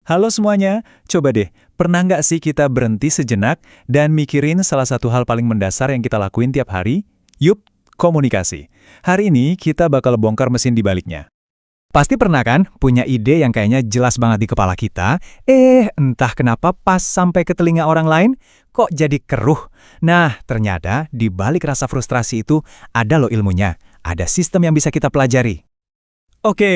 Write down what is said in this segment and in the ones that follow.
Halo semuanya, coba deh, pernah nggak sih kita berhenti sejenak dan mikirin salah satu hal paling mendasar yang kita lakuin tiap hari? Yup, komunikasi. Hari ini kita bakal bongkar mesin di baliknya. Pasti pernah kan punya ide yang kayaknya jelas banget di kepala kita, entah kenapa pas sampai ke telinga orang lain, kok jadi keruh. Nah, ternyata di balik rasa frustrasi itu ada loh ilmunya, ada sistem yang bisa kita pelajari. Oke,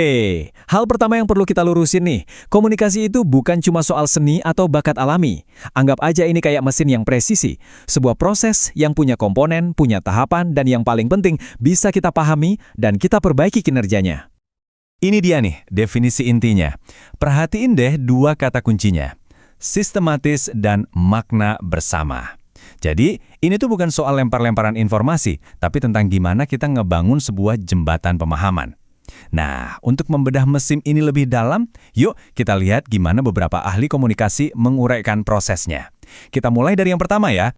hal pertama yang perlu kita lurusin nih, komunikasi itu bukan cuma soal seni atau bakat alami. Anggap aja ini kayak mesin yang presisi, sebuah proses yang punya komponen, punya tahapan, dan yang paling penting bisa kita pahami dan kita perbaiki kinerjanya. Ini dia nih, definisi intinya. Perhatiin deh dua kata kuncinya, sistematis dan makna bersama. Jadi, ini tuh bukan soal lempar-lemparan informasi, tapi tentang gimana kita ngebangun sebuah jembatan pemahaman. Nah, untuk membedah mesin ini lebih dalam, yuk kita lihat gimana beberapa ahli komunikasi menguraikan prosesnya. Kita mulai dari yang pertama ya.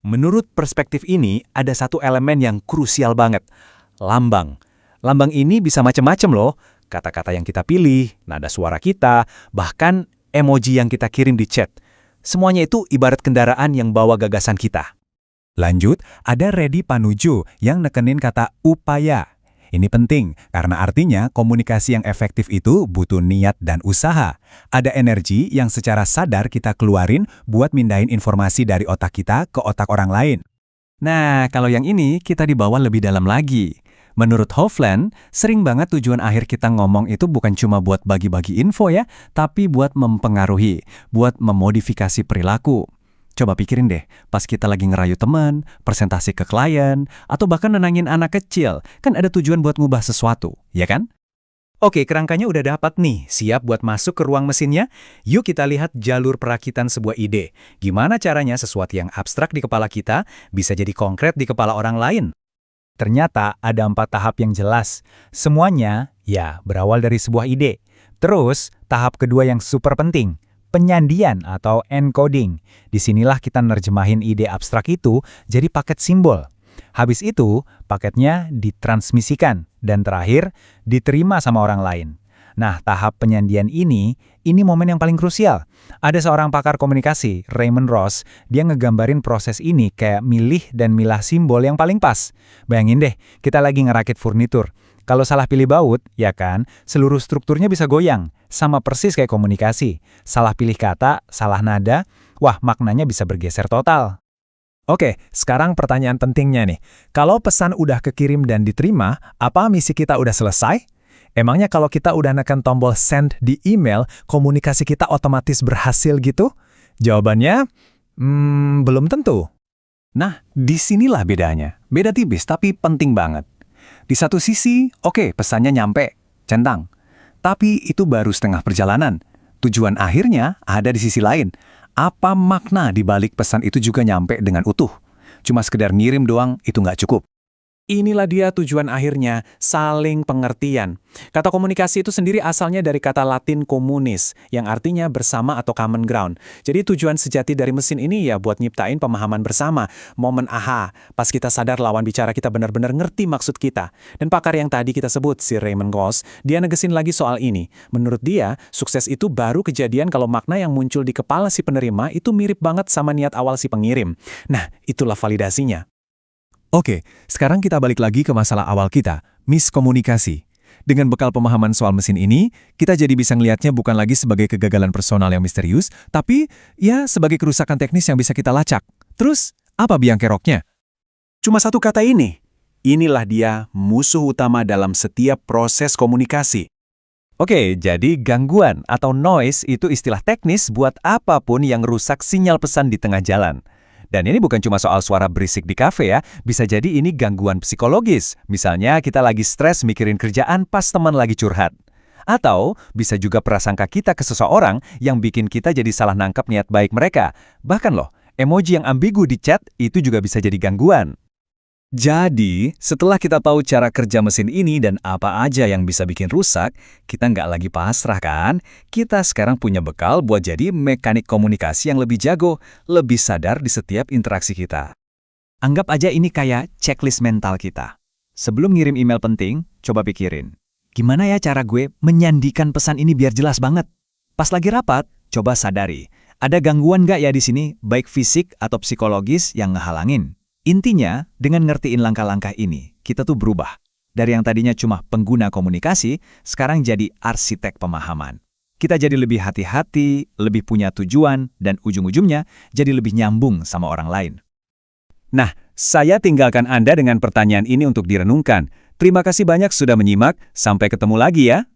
Menurut perspektif ini, ada satu elemen yang krusial banget, lambang. Lambang ini bisa macam-macam loh, kata-kata yang kita pilih, nada suara kita, bahkan emoji yang kita kirim di chat. Semuanya itu ibarat kendaraan yang bawa gagasan kita. Lanjut, ada Reddy Panuju yang nekenin kata upaya. Ini penting, karena artinya komunikasi yang efektif itu butuh niat dan usaha. Ada energi yang secara sadar kita keluarin buat mindahin informasi dari otak kita ke otak orang lain. Nah, kalau yang ini kita dibawa lebih dalam lagi. Menurut Hovland, sering banget tujuan akhir kita ngomong itu bukan cuma buat bagi-bagi info ya, tapi buat mempengaruhi, buat memodifikasi perilaku. Coba pikirin deh, pas kita lagi ngerayu teman, presentasi ke klien, atau bahkan nenangin anak kecil, kan ada tujuan buat ngubah sesuatu, ya kan? Oke, kerangkanya udah dapat nih, siap buat masuk ke ruang mesinnya? Yuk kita lihat jalur perakitan sebuah ide. Gimana caranya sesuatu yang abstrak di kepala kita bisa jadi konkret di kepala orang lain? Ternyata ada 4 tahap yang jelas. Semuanya, ya, berawal dari sebuah ide. Terus, tahap kedua yang super penting, penyandian atau encoding. Disinilah kita nerjemahin ide abstrak itu jadi paket simbol. Habis itu, paketnya ditransmisikan dan terakhir diterima sama orang lain. Nah, tahap penyandian ini momen yang paling krusial. Ada seorang pakar komunikasi, Raymond Ross, dia ngegambarin proses ini kayak milih dan milah simbol yang paling pas. Bayangin deh, kita lagi ngerakit furnitur. Kalau salah pilih baut, ya kan, seluruh strukturnya bisa goyang. Sama persis kayak komunikasi. Salah pilih kata, salah nada, wah maknanya bisa bergeser total. Oke, sekarang pertanyaan pentingnya nih. Kalau pesan udah kekirim dan diterima, apa misi kita udah selesai? Emangnya kalau kita udah neken tombol send di email, komunikasi kita otomatis berhasil gitu? Jawabannya, belum tentu. Nah, disinilah bedanya. Beda tipis, tapi penting banget. Di satu sisi, oke, pesannya nyampe, centang. Tapi itu baru setengah perjalanan. Tujuan akhirnya ada di sisi lain. Apa makna di balik pesan itu juga nyampe dengan utuh? Cuma sekedar ngirim doang, itu nggak cukup. Inilah dia tujuan akhirnya, saling pengertian. Kata komunikasi itu sendiri asalnya dari kata Latin communis, yang artinya bersama atau common ground. Jadi tujuan sejati dari mesin ini ya buat nyiptain pemahaman bersama, momen aha, pas kita sadar lawan bicara kita benar-benar ngerti maksud kita. Dan pakar yang tadi kita sebut, si Raymond Ross, dia negesin lagi soal ini. Menurut dia, sukses itu baru kejadian kalau makna yang muncul di kepala si penerima itu mirip banget sama niat awal si pengirim. Nah, itulah validasinya. Oke, sekarang kita balik lagi ke masalah awal kita, miskomunikasi. Dengan bekal pemahaman soal mesin ini, kita jadi bisa ngelihatnya bukan lagi sebagai kegagalan personal yang misterius, tapi ya sebagai kerusakan teknis yang bisa kita lacak. Terus, apa biang keroknya? Cuma satu kata ini. Inilah dia musuh utama dalam setiap proses komunikasi. Oke, jadi gangguan atau noise itu istilah teknis buat apapun yang rusak sinyal pesan di tengah jalan. Dan ini bukan cuma soal suara berisik di kafe ya, bisa jadi ini gangguan psikologis. Misalnya kita lagi stres mikirin kerjaan pas teman lagi curhat. Atau bisa juga prasangka kita ke seseorang yang bikin kita jadi salah nangkep niat baik mereka. Bahkan loh, emoji yang ambigu di chat itu juga bisa jadi gangguan. Jadi, setelah kita tahu cara kerja mesin ini dan apa aja yang bisa bikin rusak, kita nggak lagi pasrah kan? Kita sekarang punya bekal buat jadi mekanik komunikasi yang lebih jago, lebih sadar di setiap interaksi kita. Anggap aja ini kayak checklist mental kita. Sebelum ngirim email penting, coba pikirin. Gimana ya cara gue menyandikan pesan ini biar jelas banget? Pas lagi rapat, coba sadari, ada gangguan nggak ya di sini, baik fisik atau psikologis yang ngehalangin? Intinya, dengan ngertiin langkah-langkah ini, kita tuh berubah. Dari yang tadinya cuma pengguna komunikasi, sekarang jadi arsitek pemahaman. Kita jadi lebih hati-hati, lebih punya tujuan, dan ujung-ujungnya jadi lebih nyambung sama orang lain. Nah, saya tinggalkan Anda dengan pertanyaan ini untuk direnungkan. Terima kasih banyak sudah menyimak, sampai ketemu lagi ya.